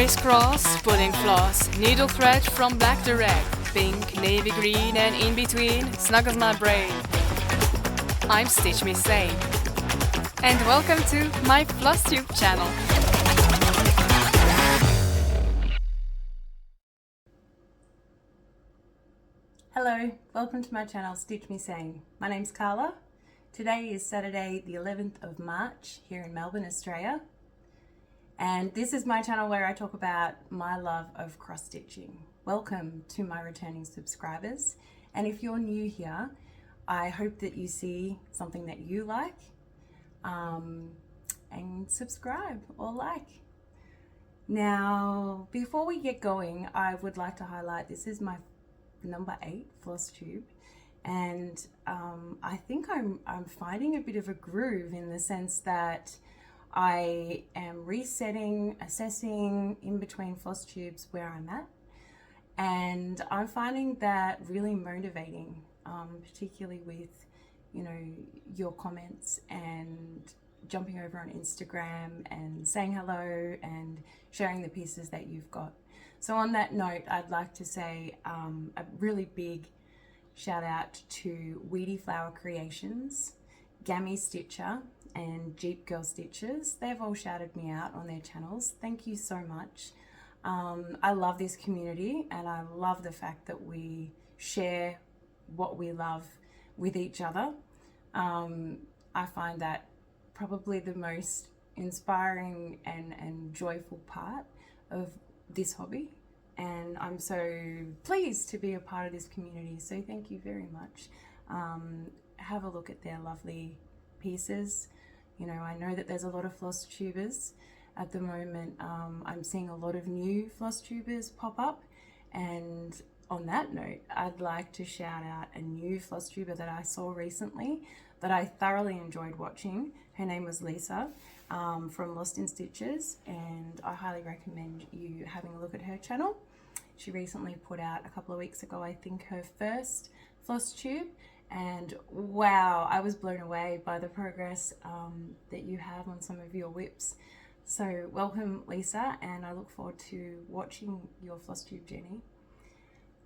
crisscross, pulling floss, needle thread from black to red, pink, navy green, and in between, snuggles my brain. I'm Stitch Me Sane, and welcome to my Flosstube channel. Hello, welcome to my channel Stitch Me Sane. My name's Carla. Today is Saturday the 11th of March here in Melbourne, Australia. And this is my channel where I talk about my love of cross stitching. Welcome to my returning subscribers. And if you're new here, I hope that you see something that you like and subscribe or like. Now, before we get going, I would like to highlight this is my number 8 Flosstube, and I think I'm finding a bit of a groove in the sense that I am resetting, assessing in between Flosstubes where I'm at, and I'm finding that really motivating, particularly with, you know, your comments and jumping over on Instagram and saying hello and sharing the pieces that you've got. So on that note, I'd like to say a really big shout out to Weedy Flower Creations, Gammy Stitcher, and Jeep Girl Stitches. They've all shouted me out on their channels. Thank you so much. I love this community, and I love the fact that we share what we love with each other. I find that probably the most inspiring and joyful part of this hobby, and I'm so pleased to be a part of this community, so thank you very much. Have a look at their lovely pieces. You know, I know that there's a lot of Flosstubers at the moment. I'm seeing a lot of new Flosstubers pop up, and on that note, I'd like to shout out a new Flosstuber that I saw recently that I thoroughly enjoyed watching. Her name was Lisa from Lost in Stitches, and I highly recommend you having a look at her channel. She recently put out a couple of weeks ago, I think, her first Flosstube, and wow, I was blown away by the progress that you have on some of your WIPS. So welcome, Lisa, and I look forward to watching your Flosstube journey.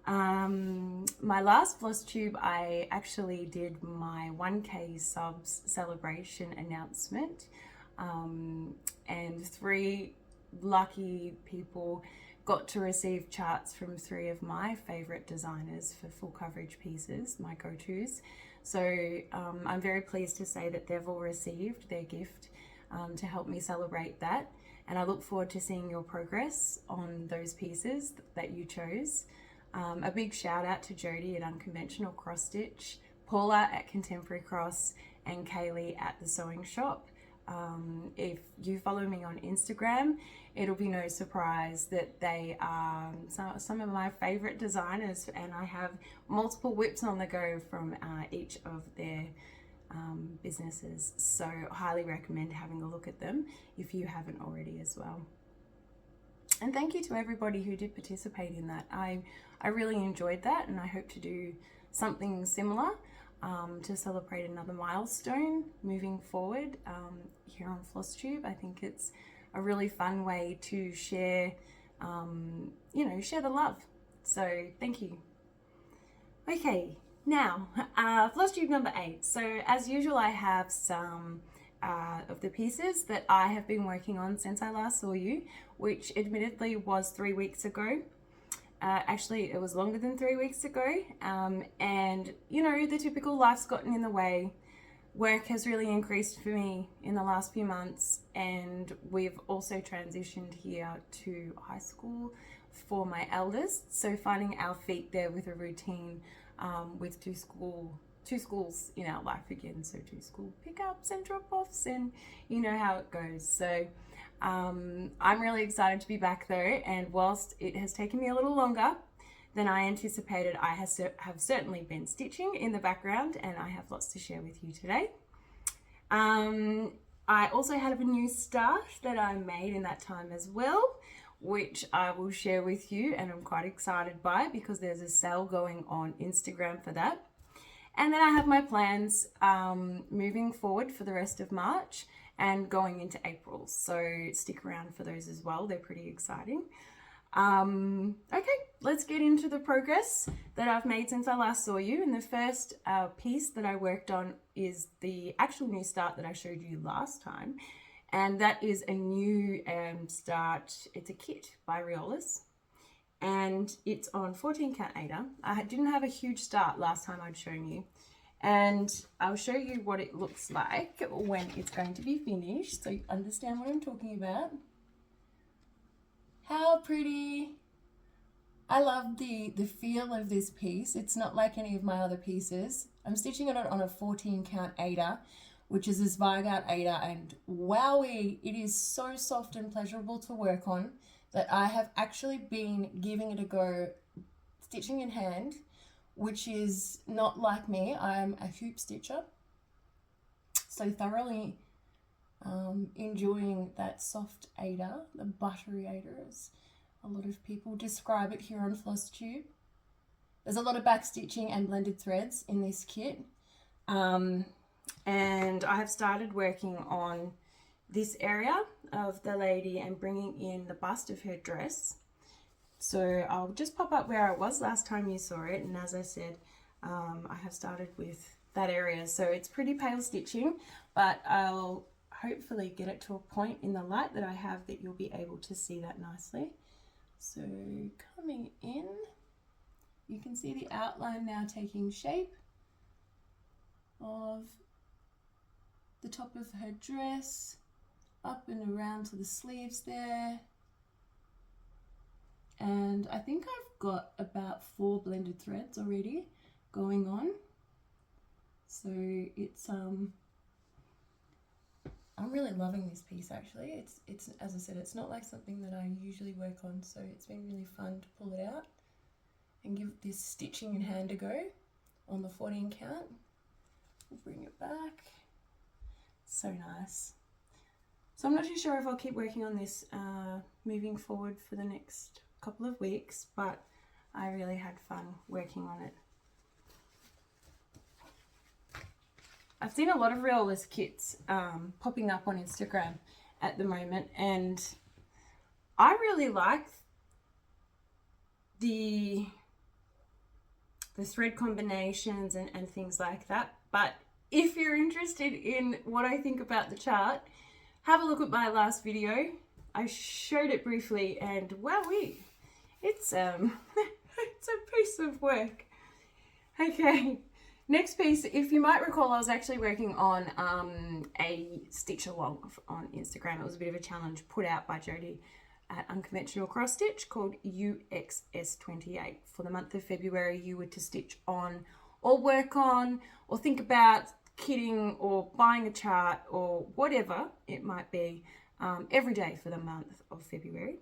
My last Flosstube, I actually did my 1K subs celebration announcement, and 3 lucky people got to receive charts from 3 of my favorite designers for full coverage pieces, my go-tos. So I'm very pleased to say that they've all received their gift to help me celebrate that, and I look forward to seeing your progress on those pieces that you chose. A big shout out to Jody at Unconventional Cross Stitch, Paula at Contemporary Cross, and Kaylee at the Sewing Shop. If you follow me on Instagram, it'll be no surprise that they are some of my favorite designers, and I have multiple WIPs on the go from each of their businesses. So highly recommend having a look at them if you haven't already as well. And thank you to everybody who did participate in that. I really enjoyed that, and I hope to do something similar to celebrate another milestone moving forward here on Flosstube. I think it's a really fun way to share, you know, share the love. So thank you. Okay, now Flosstube number 8. So as usual, I have some of the pieces that I have been working on since I last saw you, which admittedly was 3 weeks ago. Actually, it was longer than 3 weeks ago, and you know, the typical life's gotten in the way. Work has really increased for me in the last few months, and we've also transitioned here to high school for my eldest, so finding our feet there with a routine with two schools in our life again, so 2 school pickups and drop-offs, and you know how it goes. So I'm really excited to be back though, and whilst it has taken me a little longer than I anticipated, I have certainly been stitching in the background, and I have lots to share with you today. I also have a new start that I made in that time as well, which I will share with you, and I'm quite excited by because there's a sale going on Instagram for that. And then I have my plans moving forward for the rest of March, and going into April. So stick around for those as well. They're pretty exciting. Okay, let's get into the progress that I've made since I last saw you. And the first piece that I worked on is the actual new start that I showed you last time. And that is a new start. It's a kit by Riolis. And it's on 14 count Ada. I didn't have a huge start last time I'd shown you. And I'll show you what it looks like when it's going to be finished, so you understand what I'm talking about. How pretty. I love the feel of this piece. It's not like any of my other pieces. I'm stitching it on a 14 count Ada, which is this Zweigart Ada, and wowee, it is so soft and pleasurable to work on that I have actually been giving it a go stitching in hand, which is not like me. I'm a hoop stitcher, so thoroughly enjoying that soft Ada, the buttery Ada, as a lot of people describe it here on Flosstube. There's a lot of back stitching and blended threads in this kit, and I have started working on this area of the lady and bringing in the bust of her dress. So I'll just pop up where I was last time you saw it, and as I said, I have started with that area. So it's pretty pale stitching, but I'll hopefully get it to a point in the light that I have that you'll be able to see that nicely. So coming in, you can see the outline now taking shape of the top of her dress, up and around to the sleeves there. And I think I've got about 4 blended threads already going on. So it's I'm really loving this piece actually. It's as I said, it's not like something that I usually work on, so it's been really fun to pull it out and give this stitching in hand a go on the 14 count. We'll bring it back. So nice. So I'm not too sure if I'll keep working on this moving forward for the next couple of weeks, but I really had fun working on it. I've seen a lot of Riolis kits popping up on Instagram at the moment, and I really like the thread combinations and things like that. But if you're interested in what I think about the chart, have a look at my last video. I showed it briefly, and wowee, it's it's a piece of work. Okay, next piece. If you might recall, I was actually working on a stitch along on Instagram. It was a bit of a challenge put out by Jodie at Unconventional Cross Stitch called UXS28. For the month of February, you were to stitch on or work on or think about kitting or buying a chart or whatever it might be every day for the month of February.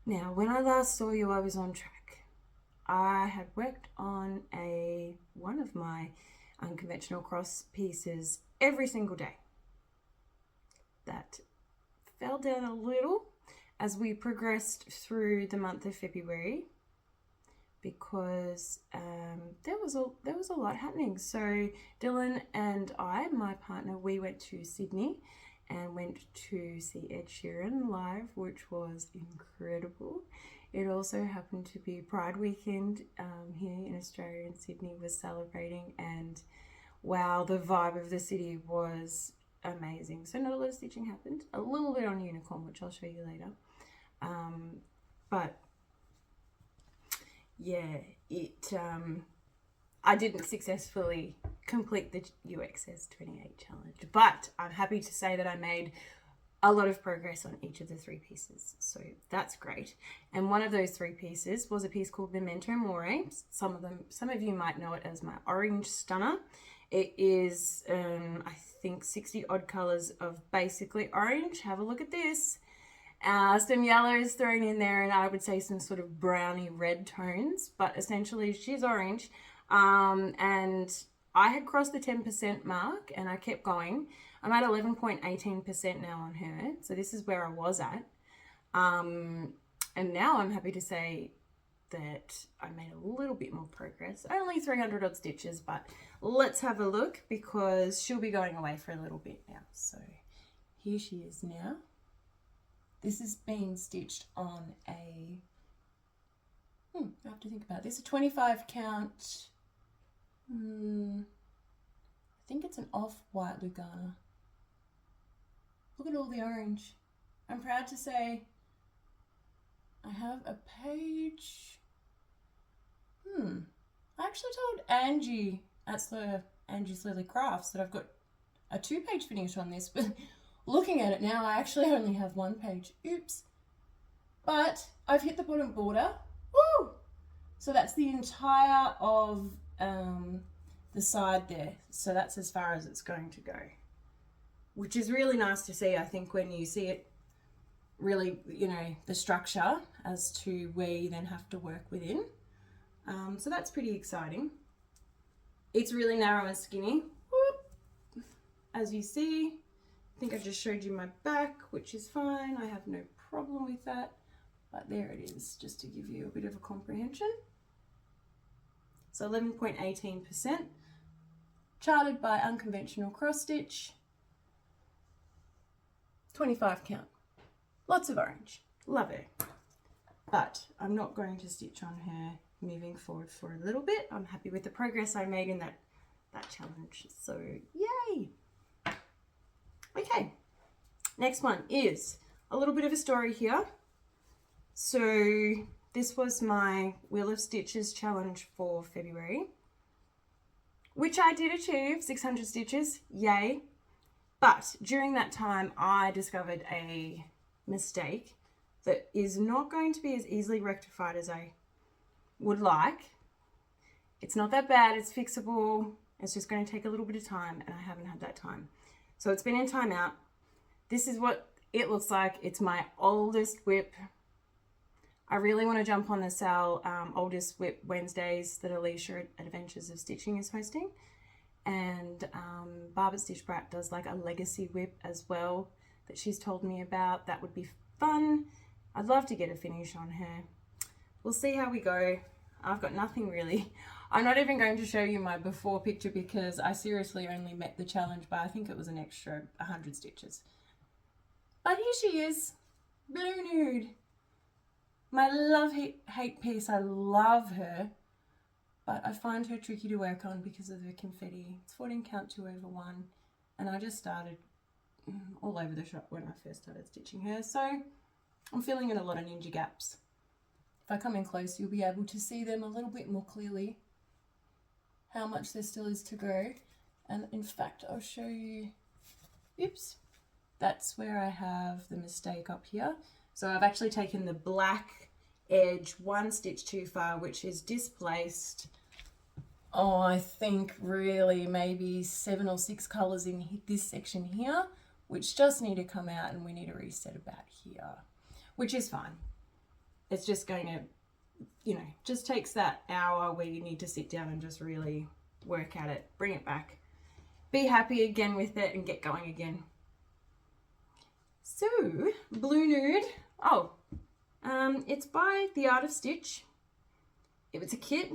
Now, when I last saw you, I was on track. I had worked on one of my Unconventional Cross pieces every single day. That fell down a little as we progressed through the month of February, because there was a lot happening. So Dylan and I, my partner, we went to Sydney and went to see Ed Sheeran live, which was incredible. It also happened to be Pride weekend here in Australia, and Sydney was celebrating, and wow, the vibe of the city was amazing. So not a lot of stitching happened, a little bit on Unicorn, which I'll show you later, but yeah, I didn't successfully complete the UXS28 challenge, but I'm happy to say that I made a lot of progress on each of the 3 pieces, so that's great. And one of those 3 pieces was a piece called Memento Mori. Some of you might know it as my orange stunner. It is I think 60 odd colors of basically orange. Have a look at this. Some yellows thrown in there, and I would say some sort of browny red tones, but essentially she's orange. And I had crossed the 10% mark and I kept going. I'm at 11.18% now on her, so this is where I was at. And now I'm happy to say that I made a little bit more progress. Only 300 odd stitches, but let's have a look because she'll be going away for a little bit now. So here she is now. This is being stitched on a, I have to think about this, a 25 count, I think it's an off-white Lugana. Look at all the orange. I'm proud to say I have a page. I actually told Angie at Angie Slowly Crafts that I've got a 2-page finish on this, but looking at it now, I actually only have 1 page. Oops. But I've hit the bottom border. Woo! So that's the entire of the side there. So that's as far as it's going to go, which is really nice to see. I think when you see it really, you know, the structure as to where you then have to work within. So that's pretty exciting. It's really narrow and skinny. Whoop. As you see, I think I just showed you my back, which is fine. I have no problem with that. But there it is, just to give you a bit of a comprehension. So 11.18%. Charted by Unconventional Cross Stitch. 25 count. Lots of orange. Love it. But I'm not going to stitch on her moving forward for a little bit. I'm happy with the progress I made in that challenge. So yay! Okay, next one is a little bit of a story here. So this was my Wheel of Stitches challenge for February, which I did achieve, 600 stitches, yay. But during that time, I discovered a mistake that is not going to be as easily rectified as I would like. It's not that bad, it's fixable. It's just going to take a little bit of time, and I haven't had that time. So it's been in timeout. This is what it looks like. It's my oldest WIP. I really want to jump on the Sal Oldest WIP Wednesdays that Alicia at Adventures of Stitching is hosting. And Barb at Stitch Brat does like a legacy WIP as well that she's told me about. That would be fun. I'd love to get a finish on her. We'll see how we go. I've got nothing really. I'm not even going to show you my before picture because I seriously only met the challenge by, I think it was an extra 100 stitches. But here she is, Blue Nude. My love-hate piece. I love her, but I find her tricky to work on because of the confetti. It's 14 count 2 over 1, and I just started all over the shop when I first started stitching her, so I'm filling in a lot of ninja gaps. If I come in close, you'll be able to see them a little bit more clearly, how much there still is to go. And in fact, I'll show you, oops, that's where I have the mistake up here. So I've actually taken the black edge 1 stitch too far, which is displaced, oh, I think really maybe 7 or 6 colors in this section here, which just need to come out, and we need to reset about here, which is fine. It's just going to, you know, just takes that hour where you need to sit down and just really work at it, bring it back, be happy again with it, and get going again. So, Blue Nude, it's by The Art of Stitch. It's a kit,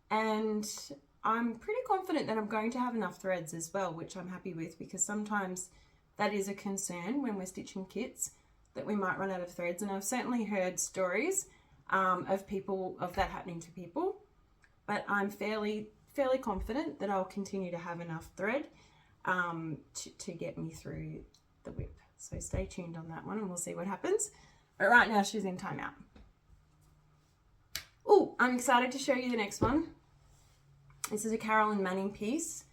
and I'm pretty confident that I'm going to have enough threads as well, which I'm happy with, because sometimes that is a concern when we're stitching kits, that we might run out of threads. And I've certainly heard stories of that happening to people, but I'm fairly confident that I'll continue to have enough thread to get me through the WIP. So stay tuned on that one and we'll see what happens. But right now she's in timeout. Oh, I'm excited to show you the next one. This is a Carolyn Manning piece.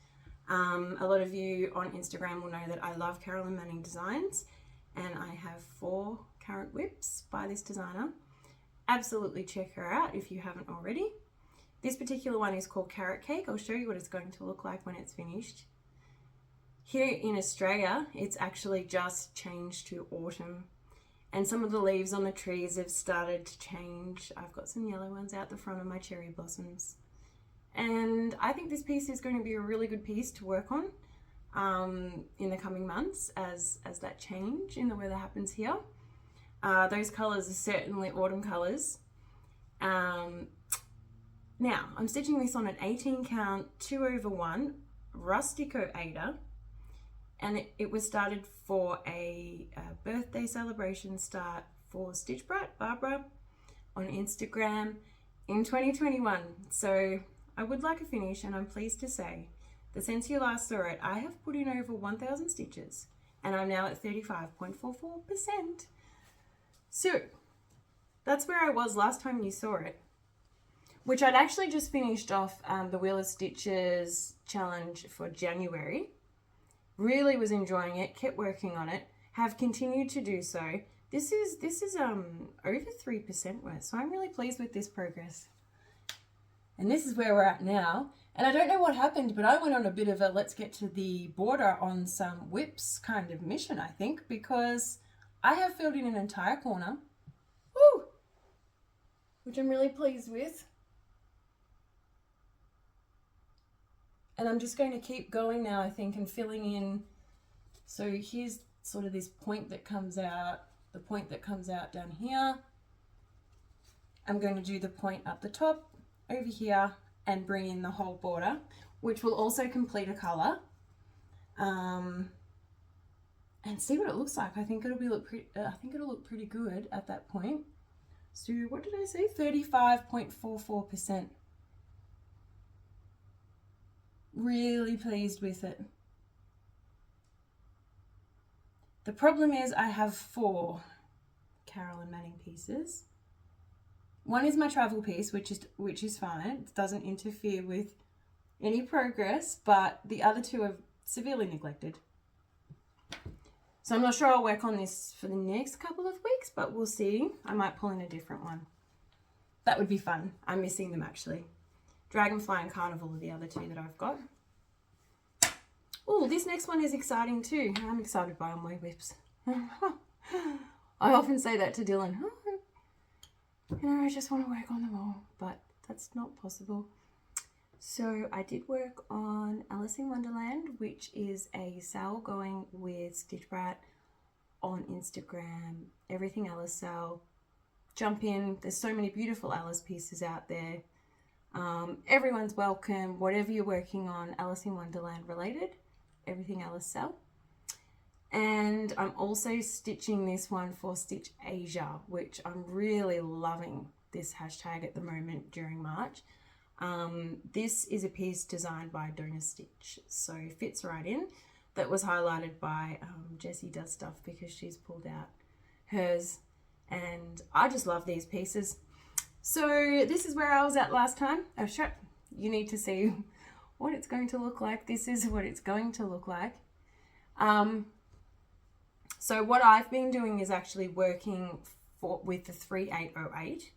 A lot of you on Instagram will know that I love Carolyn Manning designs, and I have 4 current WIPs by this designer. Absolutely check her out if you haven't already. This particular one is called Carrot Cake. I'll show you what it's going to look like when it's finished. Here in Australia, it's actually just changed to autumn, and some of the leaves on the trees have started to change. I've got some yellow ones out the front of my cherry blossoms. And I think this piece is going to be a really good piece to work on in the coming months as that change in the weather happens here. Those colours are certainly autumn colours. Now, I'm stitching this on an 18 count 2/1 Rustico Ada, and it was started for a birthday celebration start for Stitch Brat Barbara on Instagram in 2021. So I would like a finish, and I'm pleased to say that since you last saw it, I have put in over 1,000 stitches, and I'm now at 35.44%. So that's where I was last time you saw it, which I'd actually just finished off the Riolis Stitches challenge for January. Really was enjoying it, kept working on it, have continued to do so. This is over 3% worth, so I'm really pleased with this progress. And this is where we're at now. And I don't know what happened, but I went on a bit of a let's get to the border on some WIPS kind of mission, I think, because I have filled in an entire corner. Woo! Which I'm really pleased with. And I'm just going to keep going now, I think, and filling in. So here's sort of this point that comes out, the point that comes out down here. I'm going to do the point up the top over here and bring in the whole border, which will also complete a color. And see what it looks like. I think it'll look pretty good at that point. So what did I say? 35.44%. Really pleased with it. The problem is I have 4 Carolyn Manning pieces. One is my travel piece, which is fine. It doesn't interfere with any progress, but the other 2 are severely neglected. So I'm not sure I'll work on this for the next couple of weeks, but we'll see. I might pull in a different one. That would be fun. I'm missing them actually. Dragonfly and Carnival are the other 2 that I've got. Oh, this next one is exciting too. I'm excited by all my WIPs. I often say that to Dylan. You know, I just want to work on them all, but that's not possible. So I did work on Alice in Wonderland, which is a sale going with Stitch Brat on Instagram. Everything Alice sale. Jump in. There's so many beautiful Alice pieces out there. Everyone's welcome. Whatever you're working on, Alice in Wonderland related. Everything Alice sell. And I'm also stitching this one for Stitch Asia, which I'm really loving this hashtag at the moment during March. This is a piece designed by DonaStitch, so fits right in. That was highlighted by Jessie Does Stuff because she's pulled out hers, and I just love these pieces. So this is where I was at last time. Oh shit, you need to see what it's going to look like. This is what it's going to look like. So what I've been doing is actually working with the 3808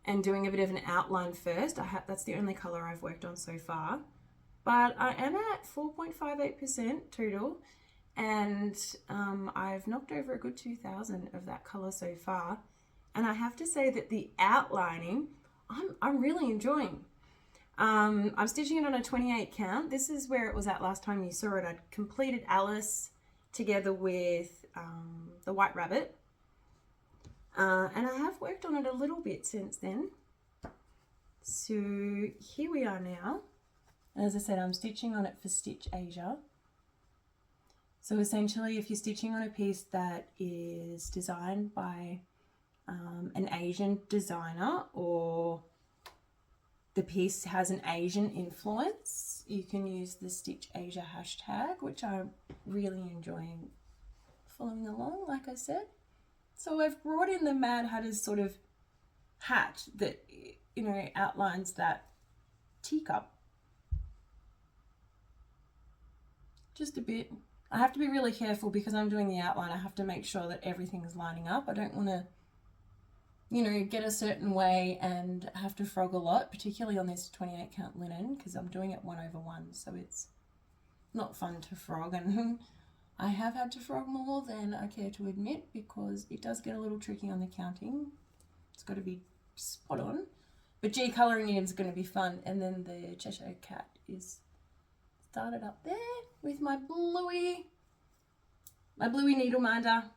and doing a bit of an outline first. That's the only color I've worked on so far, but I am at 4.58% total, and I've knocked over a good 2,000 of that color so far. And I have to say that the outlining, I'm really enjoying. I'm stitching it on a 28 count. This is where it was at last time you saw it. I'd completed Alice together with the White Rabbit. And I have worked on it a little bit since then. So here we are now. As I said, I'm stitching on it for Stitch Asia. So essentially, if you're stitching on a piece that is designed by an Asian designer, or the piece has an Asian influence, you can use the Stitch Asia hashtag, which I'm really enjoying following along, like I said. So I've brought in the Mad Hatter's sort of hat that, you know, outlines that teacup. Just a bit. I have to be really careful because I'm doing the outline. I have to make sure that everything is lining up. I don't want to, you know, get a certain way and have to frog a lot, particularly on this 28 count linen, because I'm doing it 1/1, so it's not fun to frog, and I have had to frog more than I care to admit because it does get a little tricky on the counting. It's got to be spot on, but gee, colouring in is going to be fun. And then the Cheshire Cat is started up there with my bluey needle minder.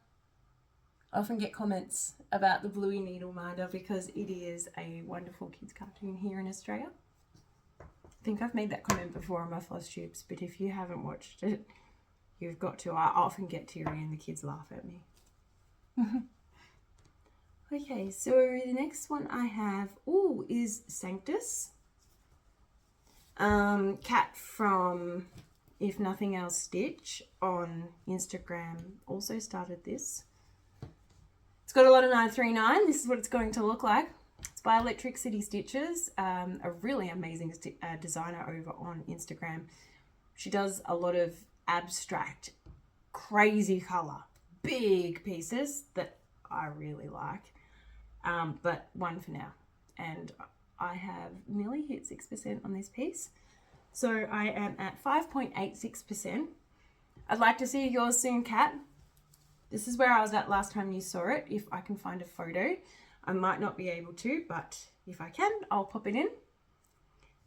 I often get comments about the Bluey Needle Minder because it is a wonderful kids cartoon here in Australia. I think I've made that comment before on my Flosstubes, but if you haven't watched it, you've got to. I often get teary and the kids laugh at me. Okay, so the next one I have is Sanctus. Kat from If Nothing Else Stitch on Instagram also started this. It's got a lot of 939. This is what it's going to look like. It's by Electric City Stitches, a really amazing designer over on Instagram. She does a lot of abstract, crazy colour, big pieces that I really like. But one for now. And I have nearly hit 6% on this piece. So I am at 5.86%. I'd like to see yours soon, Kat. This is where I was at last time you saw it. If I can find a photo, I might not be able to, but if I can, I'll pop it in.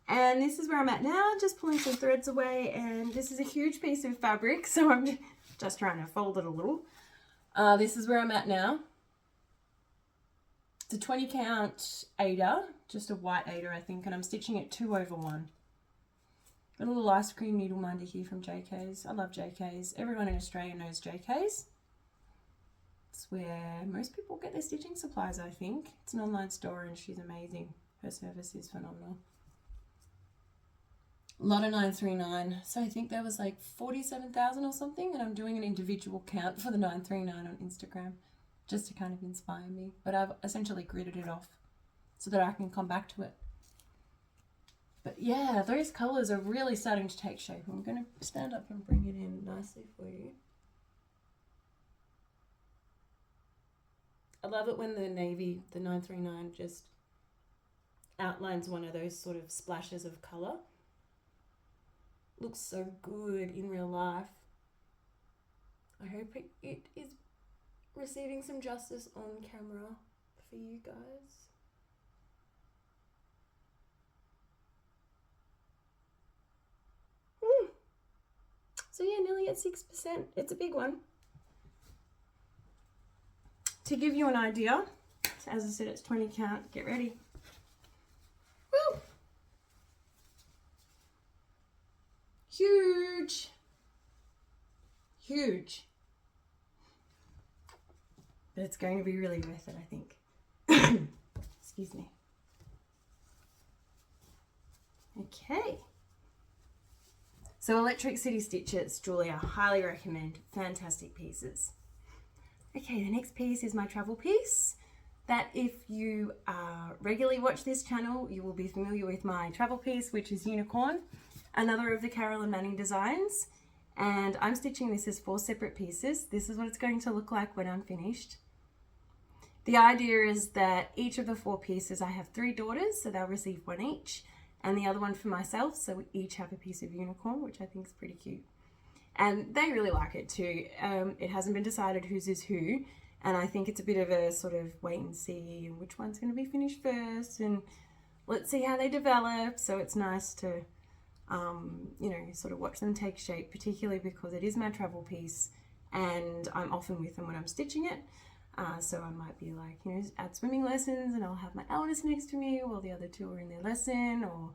And this is where I'm at now, just pulling some threads away. And this is a huge piece of fabric, so I'm just trying to fold it a little. This is where I'm at now. It's a 20 count Aida, just a white Aida, I think, and I'm stitching it 2/1. Got a little ice cream needle minder here from JK's. I love JK's. Everyone in Australia knows JK's. It's where most people get their stitching supplies, I think. It's an online store and she's amazing. Her service is phenomenal. A lot of 939. So I think there was like 47,000 or something, and I'm doing an individual count for the 939 on Instagram just to kind of inspire me. But I've essentially gridded it off so that I can come back to it. But yeah, those colours are really starting to take shape. I'm going to stand up and bring it in nicely for you. I love it when the navy, the 939, just outlines one of those sort of splashes of colour. Looks so good in real life. I hope it is receiving some justice on camera for you guys. So yeah, nearly at 6%. It's a big one. To give you an idea, so as I said, it's 20 count. Get ready. Woo! Huge. Huge. But it's going to be really worth it, I think. Excuse me. Okay. So Electric City Stitches, Julia, highly recommend. Fantastic pieces. Okay, the next piece is my travel piece. That if you regularly watch this channel, you will be familiar with my travel piece, which is Unicorn, another of the Carolyn Manning designs. And I'm stitching this as 4 separate pieces. This is what it's going to look like when I'm finished. The idea is that each of the 4 pieces, I have 3 daughters, so they'll receive 1 each, and the other one for myself, so we each have a piece of Unicorn, which I think is pretty cute. And they really like it too. It hasn't been decided whose is who, and I think it's a bit of a sort of wait and see, and which one's going to be finished first, and let's see how they develop. So it's nice to, you know, sort of watch them take shape, particularly because it is my travel piece, and I'm often with them when I'm stitching it. So I might be like, you know, at swimming lessons, and I'll have my eldest next to me while the other 2 are in their lesson, or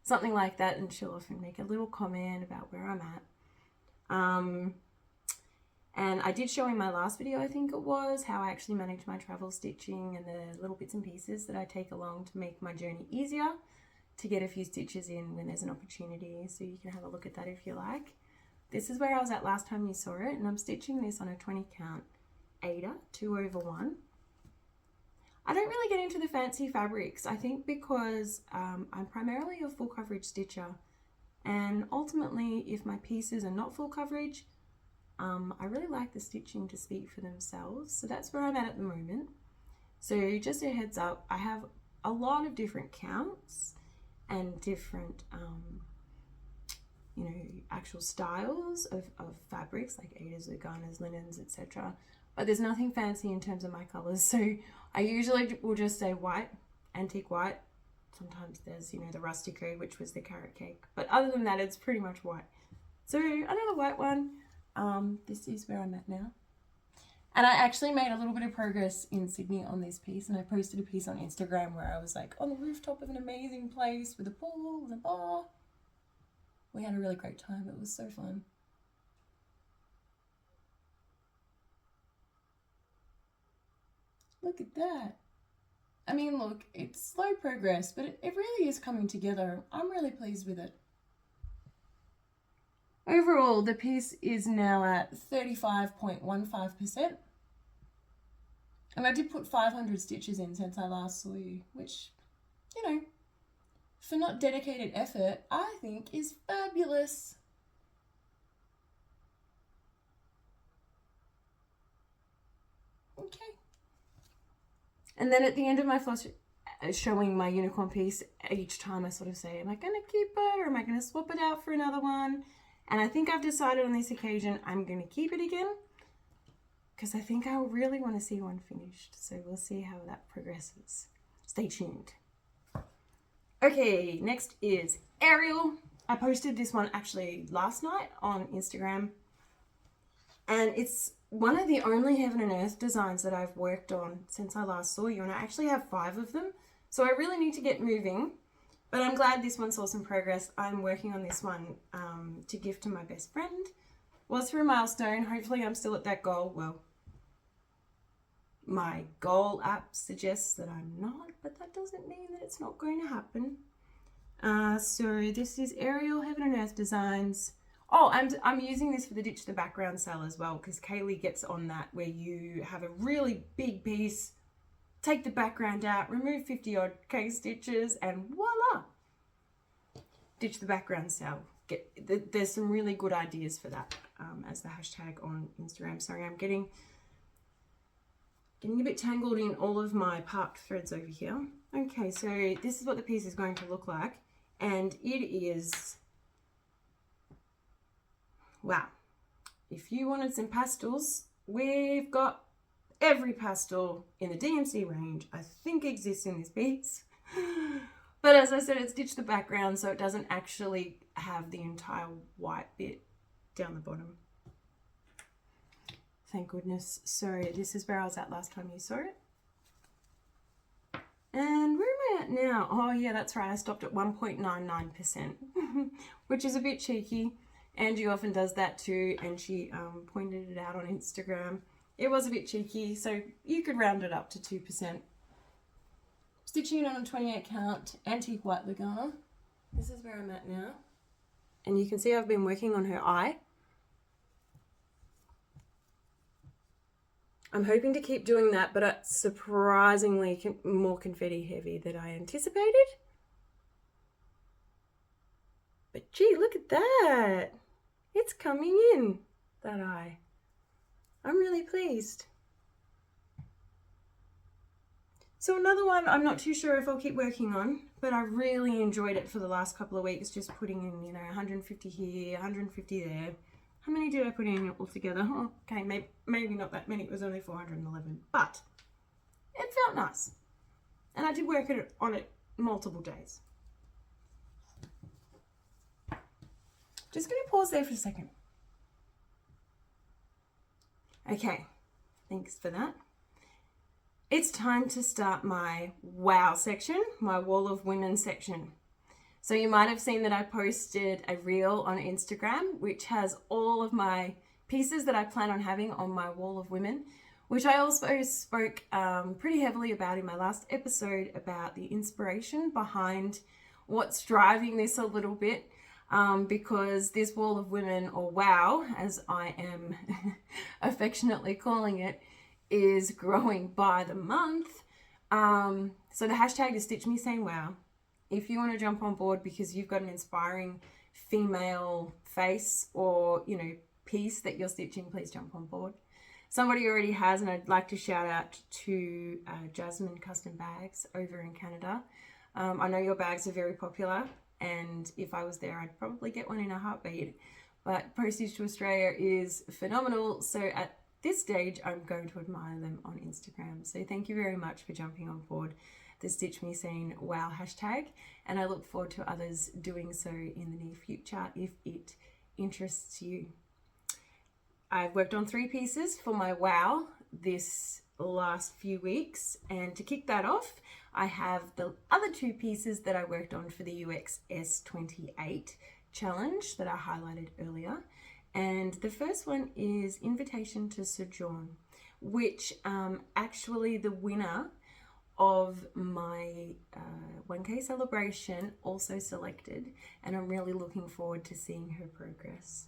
something like that, and she'll often make a little comment about where I'm at. And I did show in my last video, I think it was, how I actually manage my travel stitching and the little bits and pieces that I take along to make my journey easier, to get a few stitches in when there's an opportunity. So you can have a look at that if you like. This is where I was at last time you saw it, and I'm stitching this on a 20 count Aida, 2/1. I don't really get into the fancy fabrics, I think, because I'm primarily a full coverage stitcher, and ultimately if my pieces are not full coverage, I really like the stitching to speak for themselves. So that's where I'm at the moment. So just a heads up, I have a lot of different counts and different you know, actual styles of fabrics, like Aidas, Garners, linens, etc. But there's nothing fancy in terms of my colors. So I usually will just say white, antique white. Sometimes there's, you know, the rustico, which was the carrot cake. But other than that, it's pretty much white. So another white one. This is where I'm at now. And I actually made a little bit of progress in Sydney on this piece, and I posted a piece on Instagram where I was like on the rooftop of an amazing place with a pool, with a bar. We had a really great time. It was so fun. Look at that. I mean, look, it's slow progress, but it really is coming together. I'm really pleased with it. Overall, the piece is now at 35.15%. And I did put 500 stitches in since I last saw you, which, you know, for not dedicated effort, I think is fabulous. Okay. And then at the end of my floss showing my unicorn piece, each time I sort of say, am I going to keep it or am I going to swap it out for another one? And I think I've decided on this occasion I'm going to keep it again because I think I really want to see one finished. So we'll see how that progresses. Stay tuned. Okay, next is Ariel. I posted this one actually last night on Instagram. And it's one of the only Heaven and Earth designs that I've worked on since I last saw you. And I actually have 5 of them. So I really need to get moving. But I'm glad this one saw some progress. I'm working on this one to gift to my best friend. Was through a milestone. Hopefully I'm still at that goal. Well, my goal app suggests that I'm not, but that doesn't mean that it's not going to happen. So this is Ariel Heaven and Earth Designs. Oh, I'm using this for the Ditch the Background sale as well, because Kaylee gets on that where you have a really big piece, take the background out, remove 50 odd K stitches, and voila! Ditch the background sale. There's some really good ideas for that as the hashtag on Instagram. Sorry, I'm getting a bit tangled in all of my parked threads over here. Okay, so this is what the piece is going to look like, and it is, wow. If you wanted some pastels, we've got every pastel in the DMC range I think exists in this piece. But as I said, it's Ditch the Background, so it doesn't actually have the entire white bit down the bottom. Thank goodness. So this is where I was at last time you saw it. And where am I at now? Oh yeah, that's right. I stopped at 1.99%, which is a bit cheeky. Angie often does that too, and she pointed it out on Instagram. It was a bit cheeky, so you could round it up to 2%. Stitching it on a 28 count antique white Lugana. This is where I'm at now. And you can see I've been working on her eye. I'm hoping to keep doing that, but it's surprisingly more confetti heavy than I anticipated. But gee, look at that. It's coming in, that eye. I'm really pleased. So another one I'm not too sure if I'll keep working on, but I really enjoyed it for the last couple of weeks, just putting in, you know, 150 here, 150 there. How many did I put in altogether? Oh, okay, maybe not that many. It was only 411, but it felt nice. And I did work on it multiple days. Just going to pause there for a second. Okay, thanks for that. It's time to start my wow section, my Wall of Women section. So you might have seen that I posted a reel on Instagram, which has all of my pieces that I plan on having on my Wall of Women, which I also spoke pretty heavily about in my last episode about the inspiration behind what's driving this a little bit. Because this Wall of Women, or WOW, as I am affectionately calling it, is growing by the month. So the hashtag is Stitch Me Saying Wow. If you want to jump on board because you've got an inspiring female face or, you know, piece that you're stitching, please jump on board. Somebody already has, and I'd like to shout out to Jasmine Custom Bags over in Canada. I know your bags are very popular, and if I was there, I'd probably get one in a heartbeat. But postage to Australia is phenomenal. So at this stage, I'm going to admire them on Instagram. So thank you very much for jumping on board the Stitch Me Saying Wow hashtag. And I look forward to others doing so in the near future if it interests you. I've worked on 3 pieces for my wow this last few weeks. And to kick that off, I have the other two pieces that I worked on for the UX S28 challenge that I highlighted earlier. And the first one is Invitation to Sojourn, which actually the winner of my 1K celebration also selected, and I'm really looking forward to seeing her progress.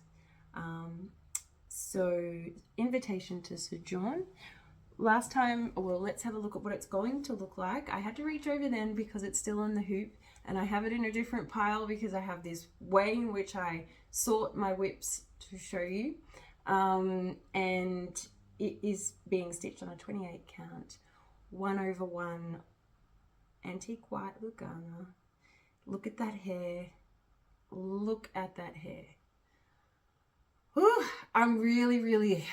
So Invitation to Sojourn. Last time, well, let's have a look at what it's going to look like. I had to reach over then because it's still on the hoop, and I have it in a different pile because I have this way in which I sort my WIPS to show you. And it is being stitched on a 28 count, 1/1 antique white Lugana. Look at that hair. Look at that hair. Whew, I'm really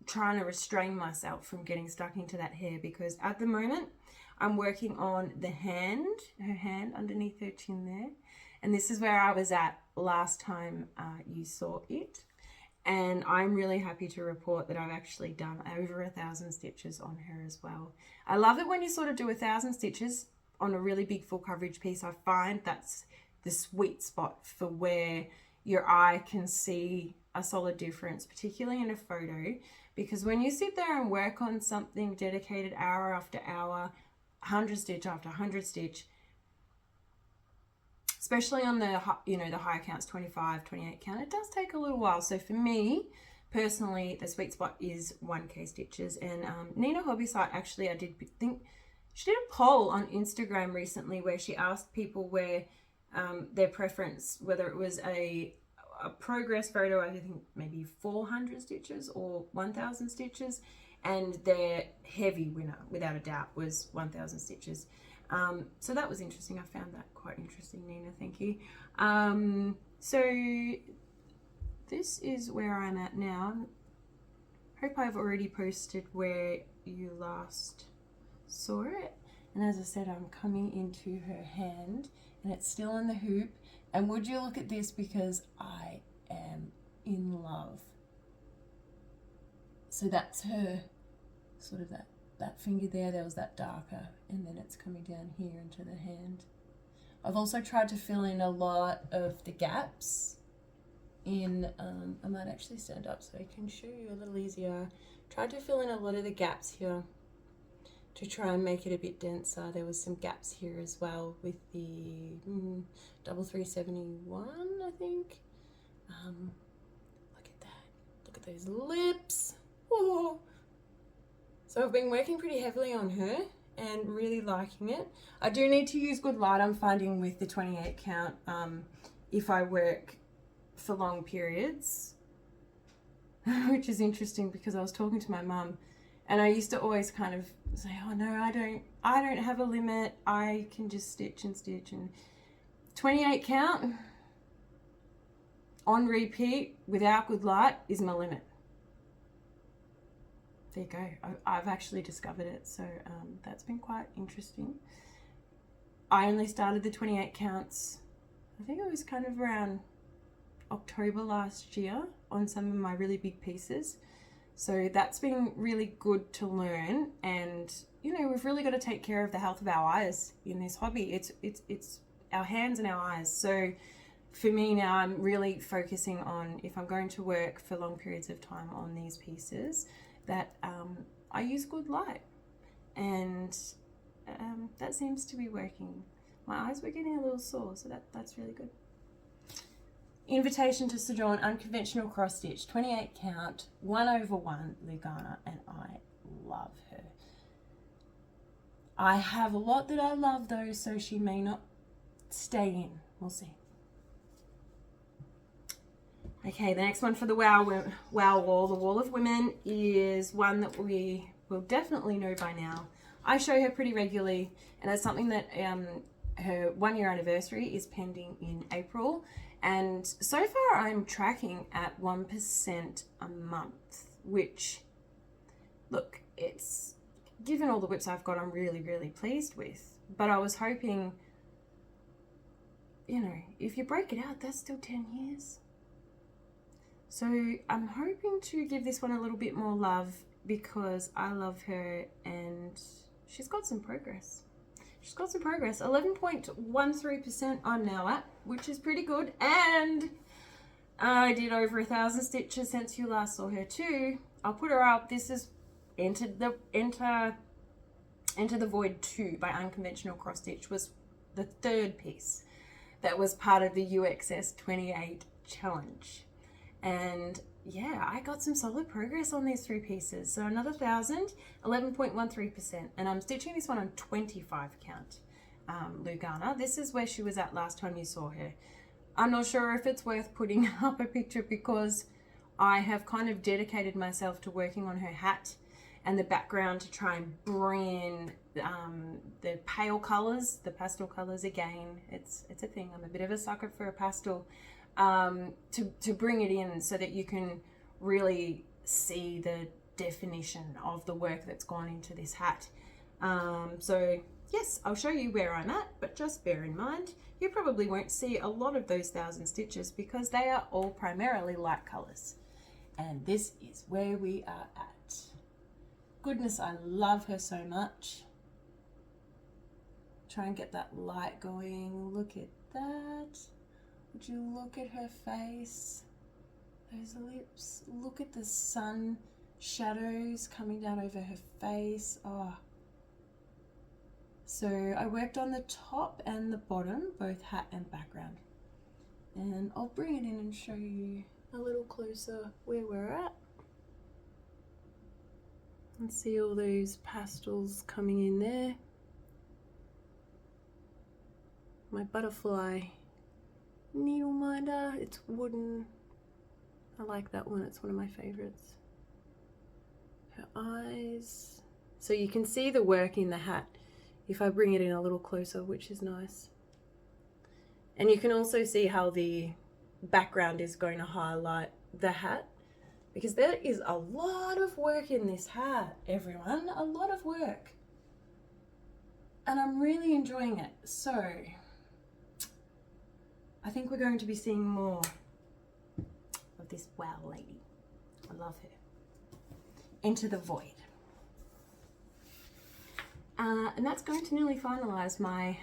trying to restrain myself from getting stuck into that hair because at the moment I'm working on the hand, her hand underneath her chin there. And this is where I was at last time you saw it. And I'm really happy to report that I've actually done over 1,000 stitches on her as well. I love it when you sort of do 1,000 stitches on a really big full coverage piece. I find that's the sweet spot for where your eye can see a solid difference, particularly in a photo, because when you sit there and work on something dedicated hour after hour, 100 stitch after 100 stitch, especially on the, you know, the higher counts, 25, 28 count, it does take a little while. So for me, personally, the sweet spot is 1K stitches. And Nina Hobby Site, actually, I did think, she did a poll on Instagram recently where she asked people where their preference, whether it was a progress photo, I think maybe 400 stitches or 1,000 stitches, and their heavy winner, without a doubt, was 1,000 stitches. So that was interesting. I found that quite interesting, Nina. Thank you. So this is where I'm at now. Hope I've already posted where you last saw it. And as I said, I'm coming into her hand and it's still in the hoop. And would you look at this, because I am in love. So that's her, sort of that finger there was that darker, and then it's coming down here into the hand. I've also tried to fill in a lot of the gaps in, I might actually stand up so I can show you a little easier. Tried to fill in a lot of the gaps here to try and make it a bit denser. There was some gaps here as well with the 3371, I think. Look at that. Look at those lips. Whoa. So I've been working pretty heavily on her and really liking it. I do need to use good light, I'm finding, with the 28 count if I work for long periods, which is interesting because I was talking to my mum and I used to always kind of say, oh no, I don't have a limit. I can just stitch and stitch, and 28 count on repeat without good light is my limit. There you go. I've actually discovered it, so that's been quite interesting. I only started the 28 counts, I think it was kind of around October last year on some of my really big pieces. So that's been really good to learn, and you know, we've really got to take care of the health of our eyes in this hobby. It's our hands and our eyes. So for me now, I'm really focusing on, if I'm going to work for long periods of time on these pieces, that I use good light, and that seems to be working. My eyes were getting a little sore, so that's really good. Invitation to Sojourn, Unconventional Cross Stitch, 28 count, 1/1 Lugana, and I love her. I have a lot that I love though, so she may not stay in. We'll see. Okay, the next one for the WOW wall, the Wall of Women, is one that we will definitely know by now. I show her pretty regularly, and it's something that her 1 year anniversary is pending in April, and so far I'm tracking at 1% a month, which, look, it's, given all the WIPs I've got, I'm really pleased with. But I was hoping, you know, if you break it out, that's still 10 years. So I'm hoping to give this one a little bit more love because I love her and she's got some progress. She's got some progress. 11.13% I'm now at, which is pretty good. And I did over 1,000 stitches since you last saw her too. I'll put her up. This is Enter the Void 2 by Unconventional Cross Stitch, was the third piece that was part of the UXS 28 challenge. And yeah, I got some solid progress on these 3 pieces. So another 1,000, 11.13%. And I'm stitching this one on 25 count Lugana. This is where she was at last time you saw her. I'm not sure if it's worth putting up a picture because I have kind of dedicated myself to working on her hat and the background to try and bring in the pale colours, the pastel colours again. It's a thing. I'm a bit of a sucker for a pastel. To bring it in so that you can really see the definition of the work that's gone into this hat. So yes, I'll show you where I'm at, but just bear in mind, you probably won't see a lot of those 1,000 stitches because they are all primarily light colours. And this is where we are at. Goodness, I love her so much. Try and get that light going. Look at that. Would you look at her face? Those lips. Look at the sun shadows coming down over her face. Oh. So I worked on the top and the bottom, both hat and background. And I'll bring it in and show you a little closer where we're at. And see all those pastels coming in there. My butterfly needle minder, it's wooden. I like that one, it's one of my favorites. Her eyes. So you can see the work in the hat if I bring it in a little closer, which is nice. And you can also see how the background is going to highlight the hat, because there is a lot of work in this hat, everyone, a lot of work. And I'm really enjoying it. So I think we're going to be seeing more of this wow lady. I love her. Enter the Void. And that's going to nearly finalize my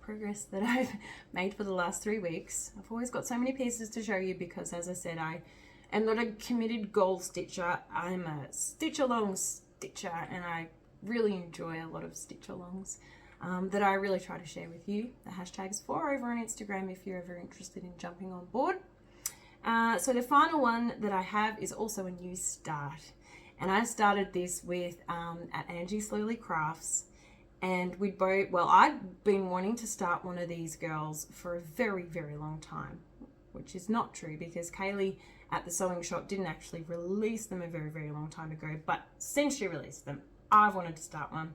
progress that I've made for the last 3 weeks. I've always got so many pieces to show you because, as I said, I am not a committed goal stitcher. I'm a stitch-along stitcher, and I really enjoy a lot of stitch-alongs that I really try to share with you. The hashtag's for over on Instagram if you're ever interested in jumping on board. So the final one that I have is also a new start. And I started this with at Angie Slowly Crafts, and we'd both, well, I'd been wanting to start one of these girls for a very, very long time, which is not true because Kaylee at the sewing shop didn't actually release them a very, very long time ago, but since she released them, I've wanted to start one.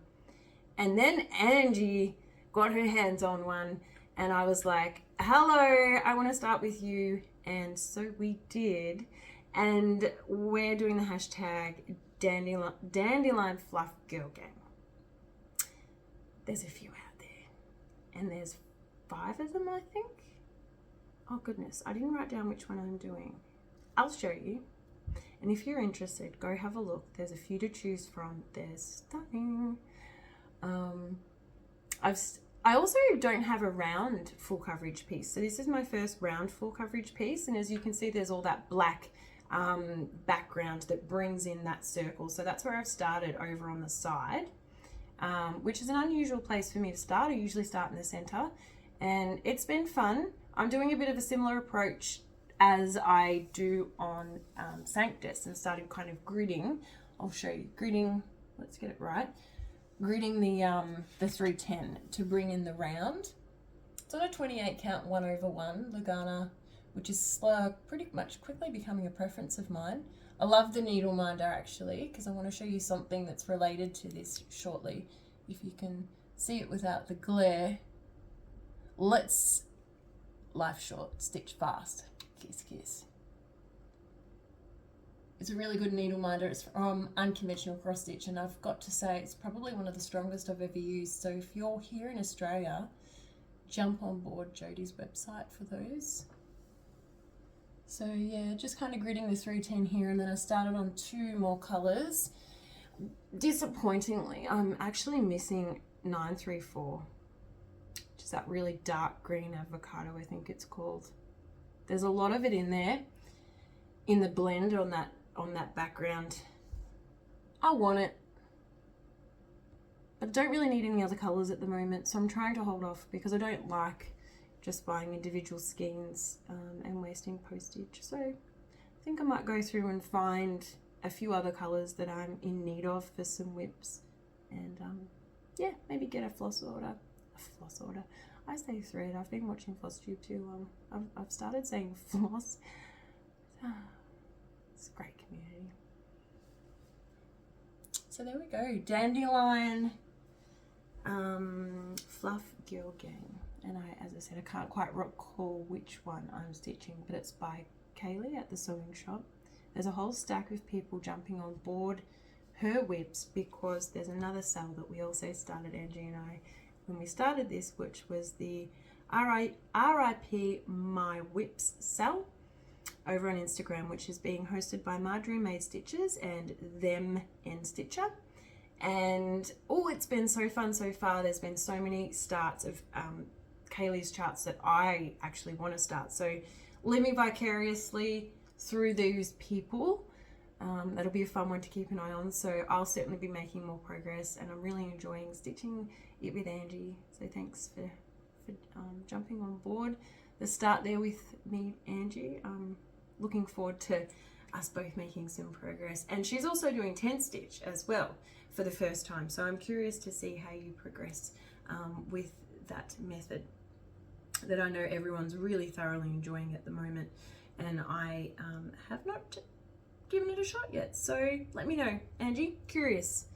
And then Angie got her hands on one, and I was like, hello, I want to start with you. And so we did. And we're doing the hashtag Dandelion Fluff Girl Gang. There's a few out there. And there's 5 of them, I think. Oh goodness, I didn't write down which one I'm doing. I'll show you. And if you're interested, go have a look. There's a few to choose from. They're stunning. I also don't have a round full coverage piece. So this is my first round full coverage piece. And as you can see, there's all that black background that brings in that circle. So that's where I've started over on the side, which is an unusual place for me to start. I usually start in the center, and it's been fun. I'm doing a bit of a similar approach as I do on Sanctus, and started kind of gridding. I'll show you gridding. Let's get it right. Gridding the 310 to bring in the round. It's on a 28 count 1/1 Lugana, which is pretty much quickly becoming a preference of mine. I love the needle minder actually, because I want to show you something that's related to this shortly, if you can see it without the glare. Let's life short, stitch fast. Kiss, kiss. It's a really good needle minder. It's from Unconventional Cross Stitch, and I've got to say it's probably one of the strongest I've ever used. So if you're here in Australia, jump on board Jodie's website for those. So yeah, just kind of gridding this routine here, and then I started on 2 more colours. Disappointingly, I'm actually missing 934, which is that really dark green avocado, I think it's called. There's a lot of it in there, in the blend on that background. I want it, but I don't really need any other colours at the moment, so I'm trying to hold off because I don't like just buying individual skeins and wasting postage. So I think I might go through and find a few other colours that I'm in need of for some WIPS, and yeah, maybe get a floss order. I say thread. I've been watching Flosstube too. I've started saying floss. It's a great community. So there we go. Dandelion, Fluff Girl Gang. And as I said, I can't quite recall which one I'm stitching, but it's by Kaylee at the sewing shop. There's a whole stack of people jumping on board her WIPS because there's another sale that we also started, Angie and I, when we started this, which was the RIP My WIPS sale over on Instagram, which is being hosted by Marjorie Made Stitches and Them and Stitcher. And oh, it's been so fun so far. There's been so many starts of Kaylee's charts that I actually want to start. So live me vicariously through those people. That'll be a fun one to keep an eye on. So I'll certainly be making more progress, and I'm really enjoying stitching it with Angie. So thanks for jumping on board the start there with me, Angie. Looking forward to us both making some progress. And she's also doing 10 stitch as well for the first time. So I'm curious to see how you progress with that method that I know everyone's really thoroughly enjoying at the moment. And I have not given it a shot yet. So let me know, Angie, curious.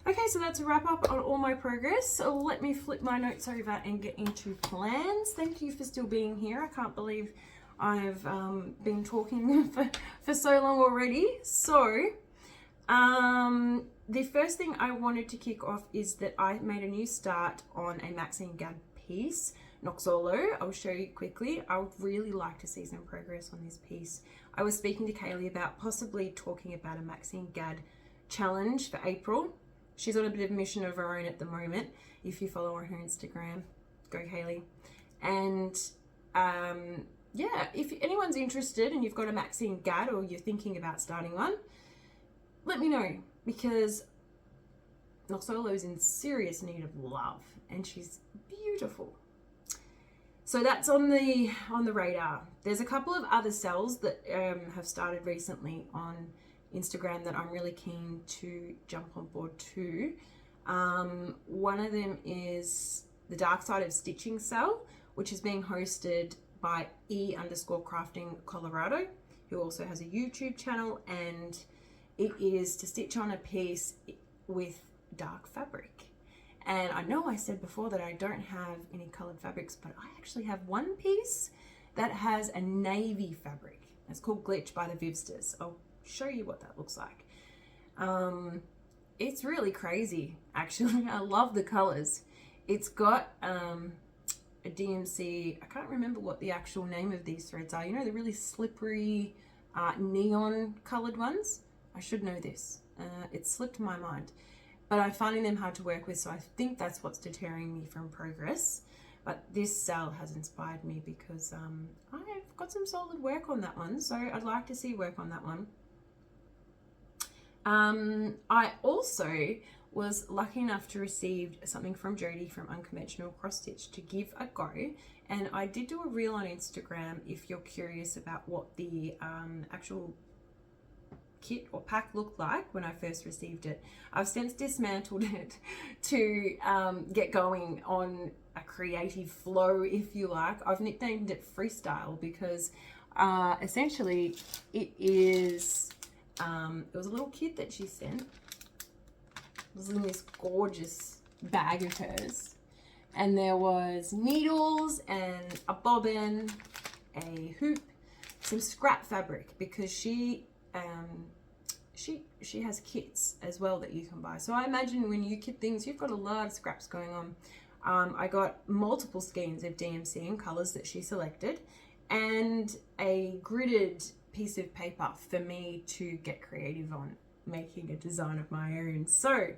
Okay, so that's a wrap up on all my progress. So let me flip my notes over and get into plans. Thank you for still being here. I can't believe I've been talking for so long already. So the first thing I wanted to kick off is that I made a new start on a Maxine Gadd piece, Noxolo. I'll show you quickly. I would really like to see some progress on this piece. I was speaking to Kaylee about possibly talking about a Maxine Gadd challenge for April. She's on a bit of a mission of her own at the moment. If you follow her Instagram, go Kaylee. And yeah, if anyone's interested and you've got a Maxine Gadd or you're thinking about starting one, let me know, because Noxolo is in serious need of love and she's beautiful. So that's on the radar. There's a couple of other cells that have started recently on Instagram that I'm really keen to jump on board to. One of them is the Dark Side of Stitching cell, which is being hosted by E_crafting Colorado, who also has a YouTube channel, and it is to stitch on a piece with dark fabric. And I know I said before that I don't have any colored fabrics, but I actually have one piece that has a navy fabric. It's called Glitch by the Vivsters. I'll show you what that looks like. It's really crazy, actually. I love the colors. It's got a DMC, I can't remember what the actual name of these threads are. You know, the really slippery neon colored ones? I should know this. It slipped my mind. But I'm finding them hard to work with, so I think that's what's deterring me from progress. But this cell has inspired me because I've got some solid work on that one, so I'd like to see work on that one. I also was lucky enough to receive something from Jody from Unconventional Cross Stitch to give a go, and I did do a reel on Instagram if you're curious about what the actual kit or pack looked like when I first received it. I've since dismantled it to get going on a creative flow, if you like. I've nicknamed it Freestyle because essentially it is it was a little kit that she sent. It was in this gorgeous bag of hers, and there was needles and a bobbin, a hoop, some scrap fabric, because she has kits as well that you can buy. So I imagine when you kit things, you've got a lot of scraps going on. I got multiple skeins of DMC in colors that she selected, and a gridded piece of paper for me to get creative on making a design of my own. So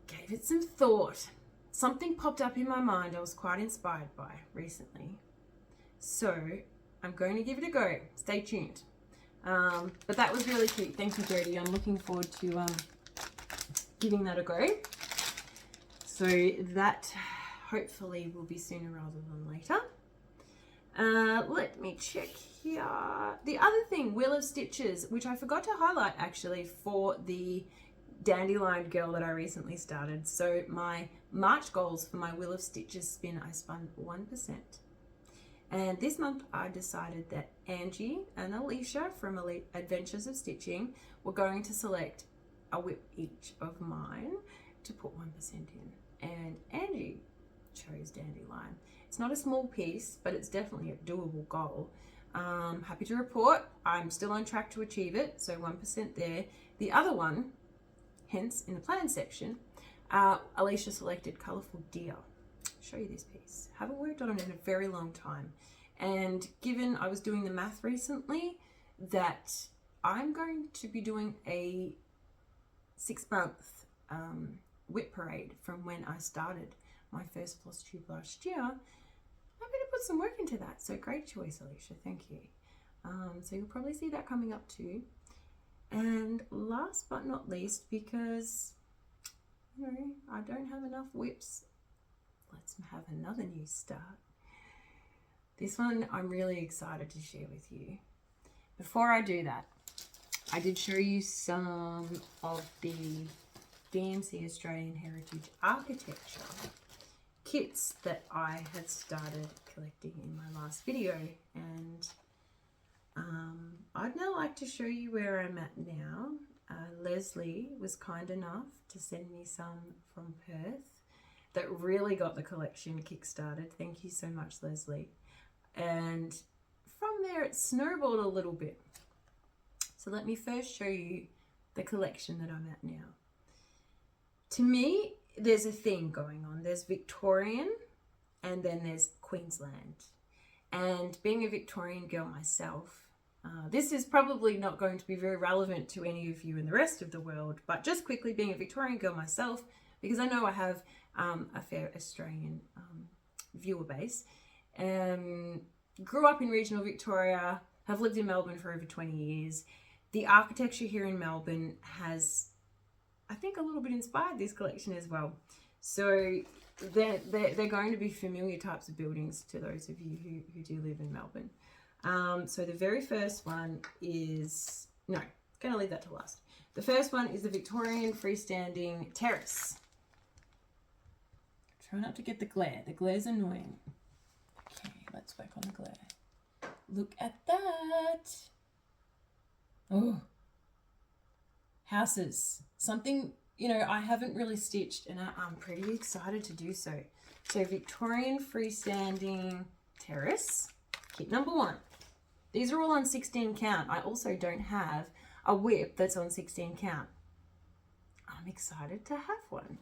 gave it some thought. Something popped up in my mind I was quite inspired by recently. So I'm going to give it a go. Stay tuned. But that was really cute. Thank you, Jodie. I'm looking forward to giving that a go. So that hopefully will be sooner rather than later. Let me check here. The other thing, Wheel of Stitches, which I forgot to highlight actually for the Dandelion girl that I recently started. So my March goals for my Wheel of Stitches spin, I spun 1%. And this month I decided that Angie and Alicia from Adventures of Stitching were going to select a WIP each of mine to put 1% in. And Angie chose Dandelion. It's not a small piece, but it's definitely a doable goal. Happy to report I'm still on track to achieve it, so 1% there. The other one, hence in the plan section, Alicia selected Colourful Deer. Show you this piece. Haven't worked on it in a very long time, and given I was doing the math recently that I'm going to be doing a 6-month WIP parade from when I started my first Flosstube last year, I'm going to put some work into that. So great choice, Alicia. Thank you. So you'll probably see that coming up too. And last but not least, because I don't have enough WIPs, let's have another new start. This one I'm really excited to share with you. Before I do that, I did show you some of the DMC Australian Heritage Architecture kits that I had started collecting in my last video, and I'd now like to show you where I'm at now. Leslie was kind enough to send me some from Perth that really got the collection kick-started. Thank you so much, Leslie. And from there it snowballed a little bit. So let me first show you the collection that I'm at now. To me, there's a theme going on. There's Victorian and then there's Queensland. And being a Victorian girl myself, this is probably not going to be very relevant to any of you in the rest of the world, but just quickly, being a Victorian girl myself, because I know I have a fair Australian viewer base, grew up in regional Victoria, have lived in Melbourne for over 20 years. The architecture here in Melbourne has, I think, a little bit inspired this collection as well. So they're going to be familiar types of buildings to those of you who do live in Melbourne. So the very first one is, no, going to leave that to last. The first one is the Victorian freestanding terrace. Try not to get the glare. The glare's annoying. Okay, let's work on the glare. Look at that. Oh, houses. Something, I haven't really stitched, and I'm pretty excited to do so. So Victorian freestanding terrace, kit number 1. These are all on 16 count. I also don't have a WIP that's on 16 count. I'm excited to have one.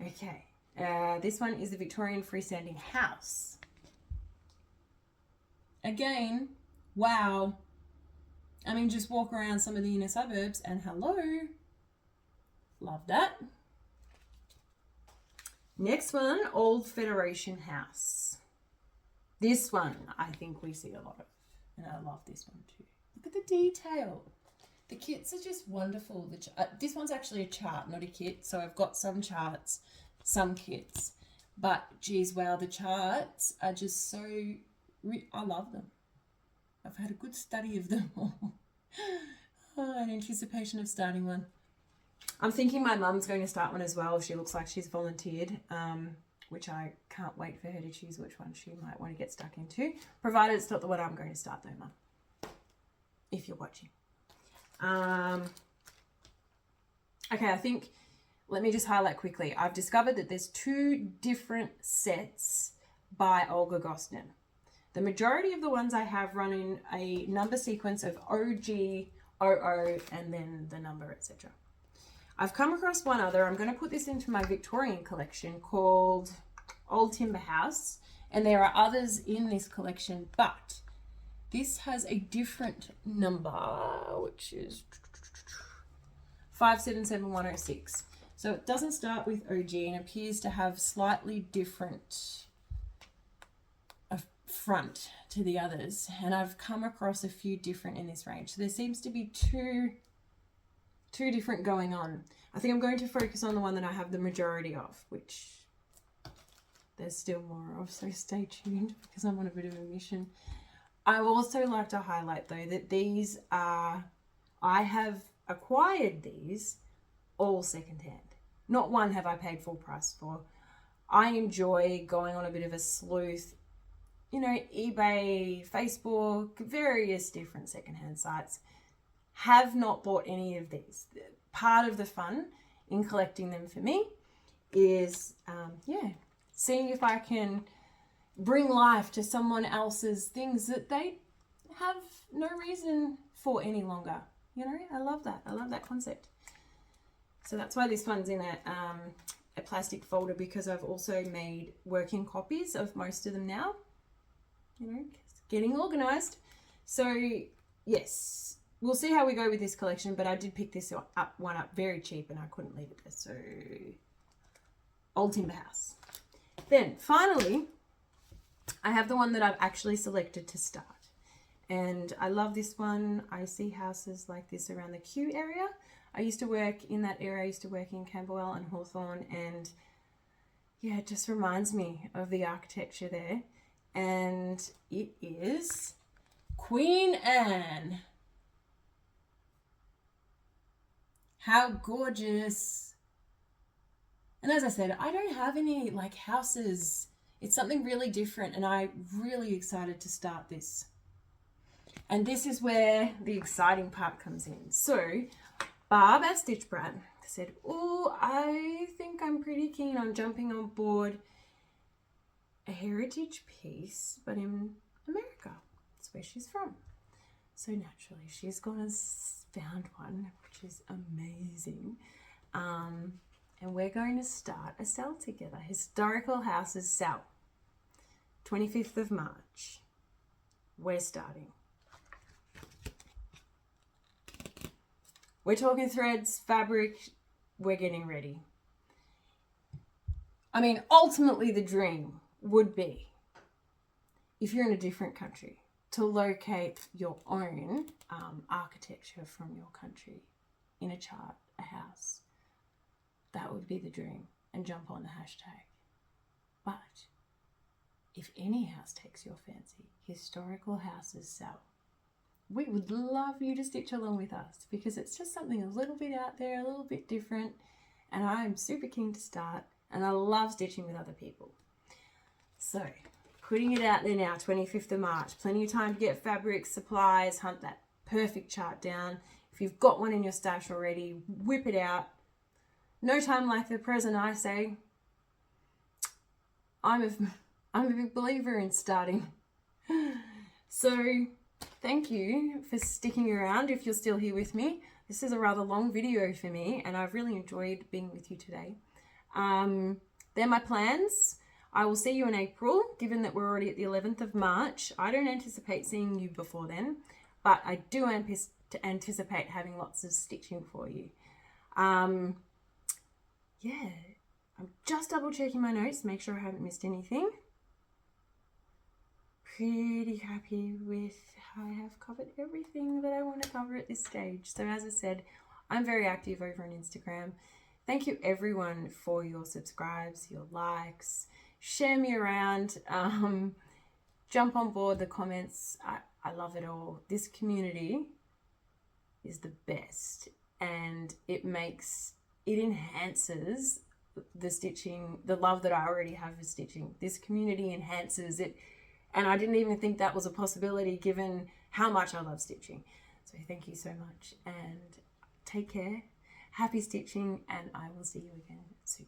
Okay, this one is the Victorian freestanding house. Again, wow. I mean, just walk around some of the inner suburbs and hello. Love that. Next one, Old Federation House. This one, I think we see a lot of, and I love this one too. Look at the detail. The kits are just wonderful. This one's actually a chart, not a kit. So I've got some charts, some kits, but geez, wow, the charts are just so, I love them. I've had a good study of them all. Oh, in anticipation of starting one. I'm thinking my mum's going to start one as well. She looks like she's volunteered, which I can't wait for her to choose which one she might want to get stuck into, provided it's not the one I'm going to start though, Mum, if you're watching. Okay, I think, let me just highlight quickly. I've discovered that there's 2 different sets by Olga Gostin. The majority of the ones I have run in a number sequence of OG, OO, and then the number, etc. I've come across one other. I'm going to put this into my Victorian collection called Old Timber House, And there are others in this collection, but this has a different number, which is 577106. So it doesn't start with OG and appears to have slightly different front to the others. And I've come across a few different in this range. So there seems to be two different going on. I think I'm going to focus on the one that I have the majority of, which there's still more of, so stay tuned because I'm on a bit of a mission. I would also like to highlight though that these are, I have acquired these all secondhand. Not one have I paid full price for. I enjoy going on a bit of a sleuth, you know, eBay, Facebook, various different secondhand sites. Have not bought any of these. Part of the fun in collecting them for me is, seeing if I can bring life to someone else's things that they have no reason for any longer. You know, I love that. I love that concept. So that's why this one's in a plastic folder, because I've also made working copies of most of them now. You know, getting organized. So yes, we'll see how we go with this collection, but I did pick this one up very cheap and I couldn't leave it there. So Old Timber House. Then finally, I have the one that I've actually selected to start. And I love this one. I see houses like this around the Kew area. I used to work in that area. I used to work in Camberwell and Hawthorne, and yeah, it just reminds me of the architecture there. And it is Queen Anne. How gorgeous. And as I said, I don't have any like houses. It's something really different, and I'm really excited to start this. And this is where the exciting part comes in. So Barb at Stitch Brat said, oh, I think I'm pretty keen on jumping on board a heritage piece, but in America. That's where she's from. So naturally, she's gone and found one, which is amazing. And we're going to start a sell together. Historical Houses Sell. 25th of March. We're starting. We're talking threads, fabric, we're getting ready. I mean, ultimately the dream would be, if you're in a different country, to locate your own architecture from your country in a chart, a house. That would be the dream, and jump on the hashtag. But if any house takes your fancy, Historical Houses Sell. We would love you to stitch along with us, because it's just something a little bit out there, a little bit different, and I'm super keen to start, and I love stitching with other people. So, putting it out there now, 25th of March, plenty of time to get fabric, supplies, hunt that perfect chart down. If you've got one in your stash already, whip it out. No time like the present, I say. I'm a big believer in starting. So, thank you for sticking around if you're still here with me. This is a rather long video for me, and I've really enjoyed being with you today. They're my plans. I will see you in April, given that we're already at the 11th of March. I don't anticipate seeing you before then, but I do anticipate having lots of stitching for you. Yeah, I'm just double checking my notes, make sure I haven't missed anything. Pretty happy with how I have covered everything that I want to cover at this stage. So as I said, I'm very active over on Instagram. Thank you everyone for your subscribes, your likes, share me around, jump on board the comments. I love it all. This community is the best, and it enhances the stitching, the love that I already have for stitching. This community enhances it. And I didn't even think that was a possibility given how much I love stitching. So thank you so much, and take care. Happy stitching, and I will see you again soon.